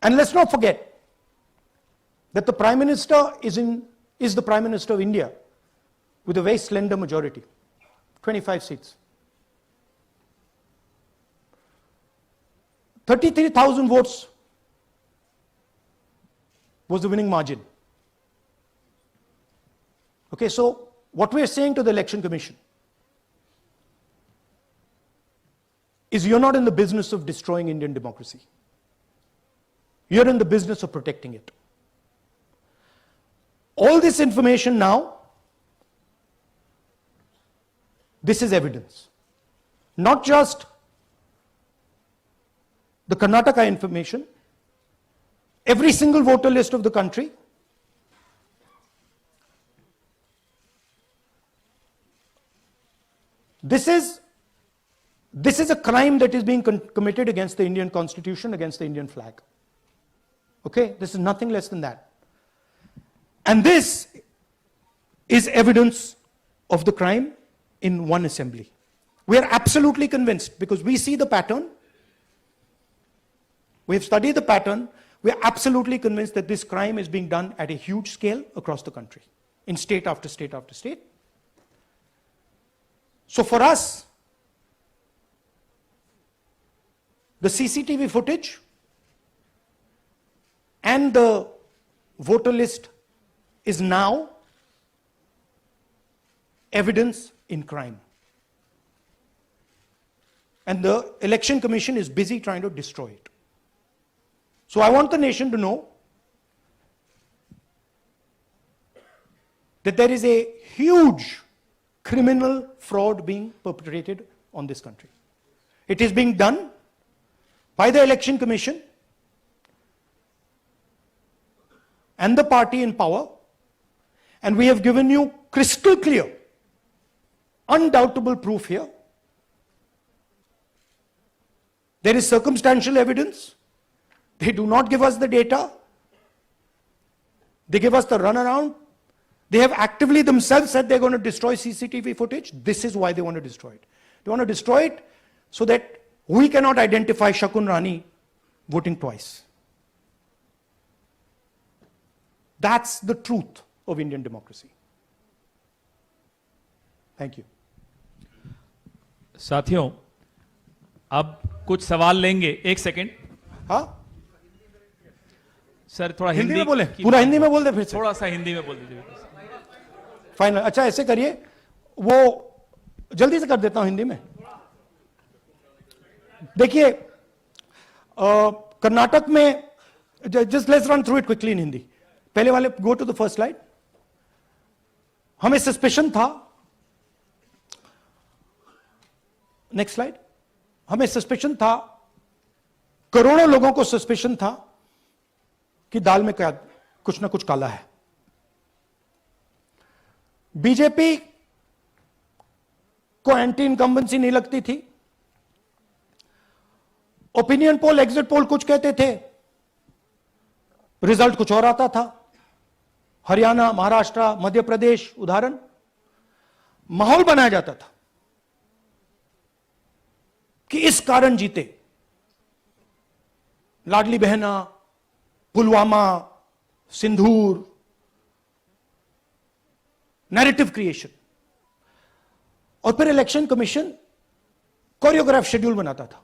And let's not forget that the Prime Minister is the Prime Minister of India with a very slender majority, 25 seats. 33,000 votes was the winning margin. Okay, so what we are saying to the Election Commission is you're not in the business of destroying Indian democracy. You're in the business of protecting it. All this information now, this is evidence. Not just the Karnataka information, every single voter list of the country, this is a crime that is being committed against the Indian Constitution, against the Indian flag. Okay, this is nothing less than that. And this is evidence of the crime in one assembly. We are absolutely convinced because we see the pattern. We have studied the pattern. We are absolutely convinced that this crime is being done at a huge scale across the country, in state after state after state. So for us, the CCTV footage and the voter list is now evidence in crime. And the Election Commission is busy trying to destroy it. So I want the nation to know that there is a huge criminal fraud being perpetrated on this country. It is being done by the Election Commission and the party in power, and we have given you crystal clear, undoubtable proof here. There is circumstantial evidence. They do not give us the data. They give us the runaround. They have actively themselves said they're going to destroy CCTV footage. This is why they want to destroy it. They want to destroy it so that we cannot identify Shakun Rani voting twice. That's the truth of Indian democracy. Thank you. साथियों, अब कुछ सवाल लेंगे. एक second. हाँ? Sir थोड़ा हिंदी में बोले. पूरा हिंदी में बोल दे फिर से. थोड़ा सा हिंदी में बोल दीजिए. फाइनल. अच्छा ऐसे करिए, वो जल्दी से कर देता हूं हिंदी में. देखिए, कर्नाटक में, just let's run through it quickly in Hindi. पहले वाले, go to the first slide. हमें सस्पेशन था, नेक्स्ट स्लाइड. हमें सस्पेशन था, करोड़ों लोगों को सस्पेशन था कि दाल में क्या कुछ ना कुछ काला है. बीजेपी को एंटी इनकम्बेंसी नहीं लगती थी. ओपिनियन पोल, एग्जिट पोल कुछ कहते थे, रिजल्ट कुछ और आता था. हरियाणा, महाराष्ट्र, मध्य प्रदेश उदाहरण, माहौल बनाया जाता था कि इस कारण जीते. लाडली बहना, पुलवामा, सिंदूर, नैरेटिव क्रिएशन. और फिर इलेक्शन कमीशन कोरियोग्राफ शेड्यूल बनाता था.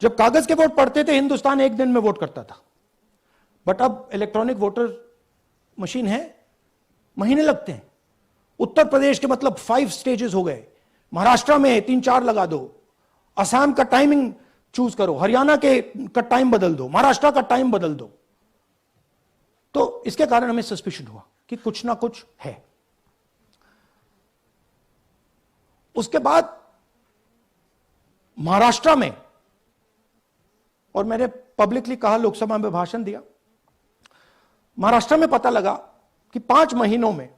जब कागज के वोट पड़ते थे, हिंदुस्तान एक दिन में वोट करता था. बट अब इलेक्ट्रॉनिक वोटर मशीन है, महीने लगते हैं. उत्तर प्रदेश के मतलब 5 स्टेजेस हो गए. महाराष्ट्र में 3-4 लगा दो. असम का टाइमिंग चूज करो, हरियाणा के का टाइम बदल दो, महाराष्ट्र का टाइम बदल दो. तो इसके कारण हमें सस्पिशन हुआ कि कुछ ना कुछ है. उसके बाद महाराष्ट्र में, और मैंने पब्लिकली कहा, लोकसभा में भाषण दिया, महाराष्ट्र में पता लगा कि 5 महीनों में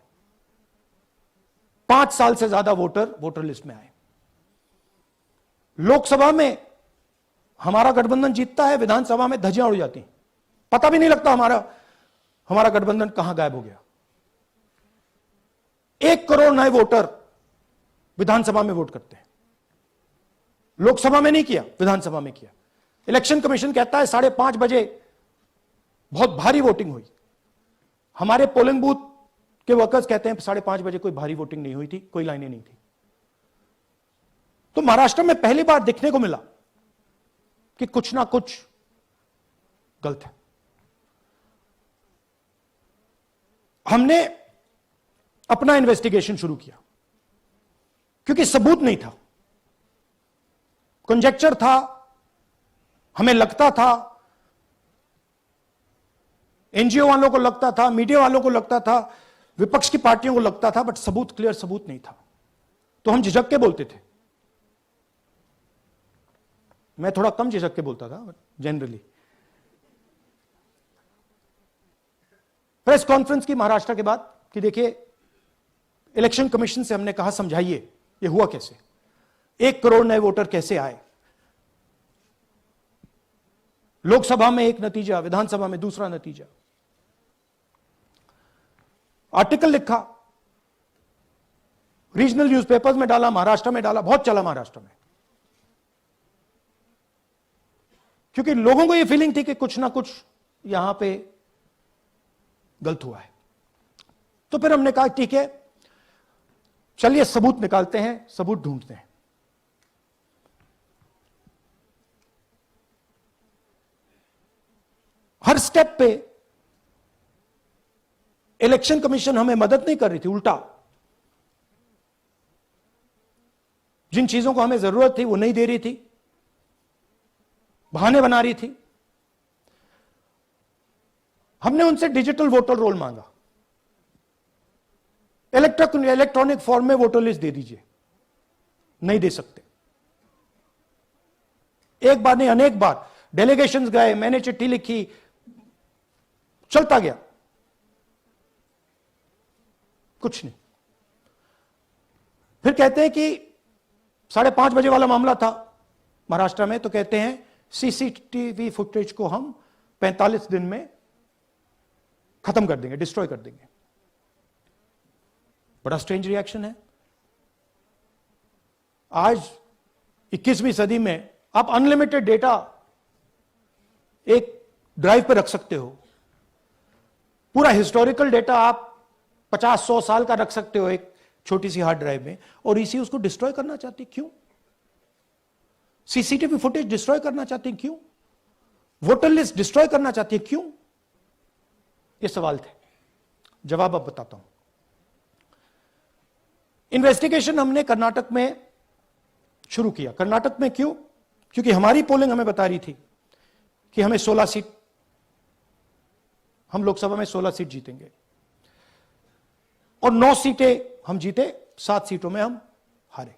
5 साल से ज्यादा वोटर लिस्ट में आए. लोकसभा में हमारा गठबंधन जीतता है, विधानसभा में धज्जियां उड़ जाती हैं. पता भी नहीं लगता हमारा गठबंधन कहां गायब हो गया. 1 करोड़ नए वोटर विधानसभा में वोट करते हैं. लोकसभा में नहीं किया, विधानसभा में किया. इलेक्शन कमीशन कहता है 5:30 बजे बहुत भारी वोटिंग हुई। हमारे पोलिंग बूथ के वर्कर्स कहते हैं 5:30 बजे कोई भारी वोटिंग नहीं हुई थी, कोई लाइनें नहीं थी। तो महाराष्ट्र में पहली बार देखने को मिला कि कुछ ना कुछ गलत है। हमने अपना इन्वेस्टिगेशन शुरू किया क्योंकि सबूत नहीं था, कंजेक्चर था, हमें लगता था, एनजीओ वालों को लगता था, मीडिया वालों को लगता था, विपक्ष की पार्टियों को लगता था, बट सबूत, क्लियर सबूत नहीं था। तो हम झिझक के बोलते थे। मैं थोड़ा कम झिझक के बोलता था जनरली। प्रेस कॉन्फ्रेंस की महाराष्ट्र के बाद कि देखिए, इलेक्शन कमीशन से हमने कहा समझाइए ये हुआ कैसे, 1 करोड़ नए वोटर कैसे आए, लोकसभा में एक नतीजा, विधानसभा में दूसरा नतीजा। आर्टिकल लिखा, रीजनल न्यूज़पेपर्स में डाला, महाराष्ट्र में डाला, बहुत चला महाराष्ट्र में, क्योंकि लोगों को यह फीलिंग थी कि कुछ ना कुछ यहां पे गलत हुआ है। तो फिर हमने कहा ठीक है, चलिए सबूत निकालते हैं, सबूत ढूंढते हैं। हर स्टेप पे इलेक्शन कमीशन हमें मदद नहीं कर रही थी, उल्टा जिन चीजों को हमें जरूरत थी वो नहीं दे रही थी, बहाने बना रही थी। हमने उनसे डिजिटल वोटर रोल मांगा, इलेक्ट्रॉनिक फॉर्म में वोटर लिस्ट दे दीजिए, नहीं दे सकते। एक बार नहीं, अनेक बार डेलीगेशंस गए, मैंने चिट्ठी लिखी, चलता गया, कुछ नहीं। फिर कहते हैं कि 5:30 बजे वाला मामला था महाराष्ट्र में, तो कहते हैं सीसीटीवी फुटेज को हम 45 दिन में खत्म कर देंगे, डिस्ट्रॉय कर देंगे। बड़ा स्ट्रेंज रिएक्शन है। आज 21वीं सदी में आप अनलिमिटेड डेटा एक ड्राइव पर रख सकते हो, पूरा हिस्टोरिकल डेटा आप 50-100 साल का रख सकते हो एक छोटी सी हार्ड ड्राइव में, और इसी उसको डिस्ट्रॉय करना चाहते हैं, क्यों? सीसीटीवी फुटेज डिस्ट्रॉय करना चाहते हैं, क्यों? वोटर लिस्ट डिस्ट्रॉय करना चाहते हैं, क्यों? ये सवाल थे, जवाब अब बताता हूं। इन्वेस्टिगेशन हमने कर्नाटक में शुरू किया। कर्नाटक में क्यों? क्योंकि हमारी पोलिंग हमें बता रही थी कि हमें 16 सीट, हम लोकसभा में 16 सीट जीतेंगे और 9 सीटें हम जीते, 7 सीटों में हम हारे।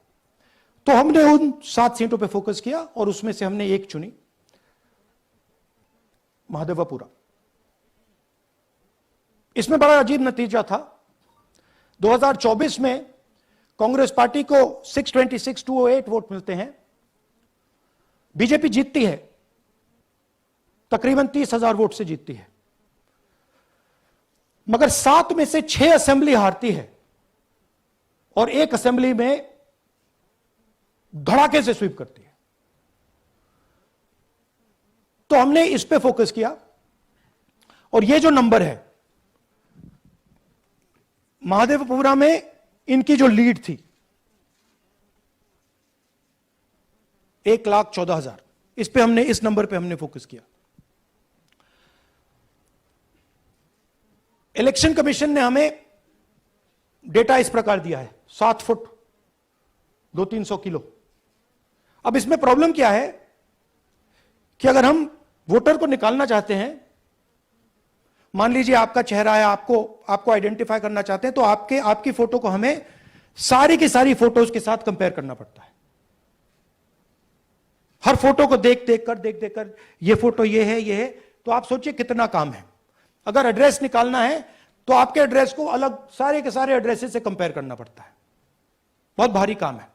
तो हमने उन 7 सीटों पे फोकस किया और उसमें से हमने एक चुनी, महादेवपुरा। इसमें बड़ा अजीब नतीजा था। 2024 में कांग्रेस पार्टी को 626-208 वोट मिलते हैं, बीजेपी जीतती है, तकरीबन 30,000 वोट से जीतती है, मगर 7 में से 6 असेंबली हारती है और 1 असेंबली में धड़ाके से स्वीप करती है। तो हमने इस पे फोकस किया और ये जो नंबर है, महादेवपुरा में इनकी जो लीड थी 1,14,000, इस पे हमने, इस नंबर पे हमने फोकस किया। इलेक्शन कमीशन ने हमें डेटा इस प्रकार दिया है, 7 फुट 200-300 किलो। अब इसमें प्रॉब्लम क्या है कि अगर हम वोटर को निकालना चाहते हैं, मान लीजिए आपका चेहरा है, आपको आइडेंटिफाई करना चाहते हैं, तो आपकी फोटो को हमें सारी की सारी फोटोज के साथ कंपेयर करना पड़ता है। हर फोटो को देख कर ये फोटो ये है, तो आप सोचिए कितना काम है। अगर एड्रेस निकालना है तो आपके एड्रेस को अलग सारे के सारे एड्रेसेस से कंपेयर करना पड़ता है, बहुत भारी काम है।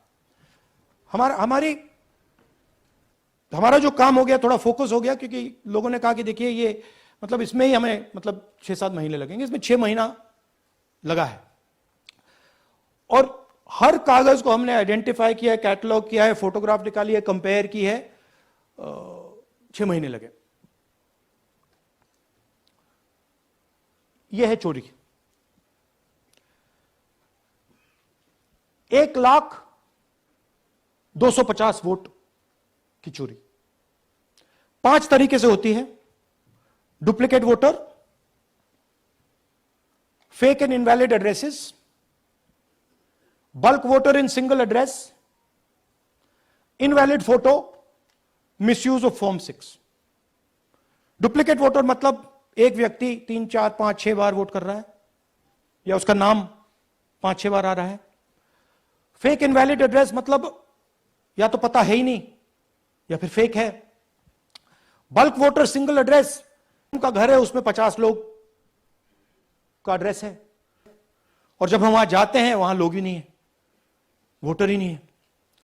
हमारा जो काम हो गया, थोड़ा फोकस हो गया, क्योंकि लोगों ने कहा कि देखिए ये मतलब इसमें ही हमें मतलब 6-7 महीने लगेंगे, इसमें 6 महीना लगा है। और हर कागज को हमने आइडेंटिफाई किया है, कैटलॉग किया है, फोटोग्राफ निकाली है, कंपेयर की है, 6 महीने लगे। यह है चोरी। 1,02,50 वोट की चोरी 5 तरीके से होती है। Duplicate voter, fake and invalid addresses, bulk voter in single address, invalid photo, misuse of form 6। Duplicate voter मतलब एक व्यक्ति 3, 4, 5, 6 बार वोट कर रहा है या उसका नाम 5-6 बार आ रहा है। फेक इनवैलिड एड्रेस मतलब या तो पता है ही नहीं या फिर फेक है। बल्क वोटर सिंगल एड्रेस, उनका घर है उसमें 50 लोग का एड्रेस है और जब हम वहां जाते हैं वहां लोग ही नहीं है, वोटर ही नहीं है।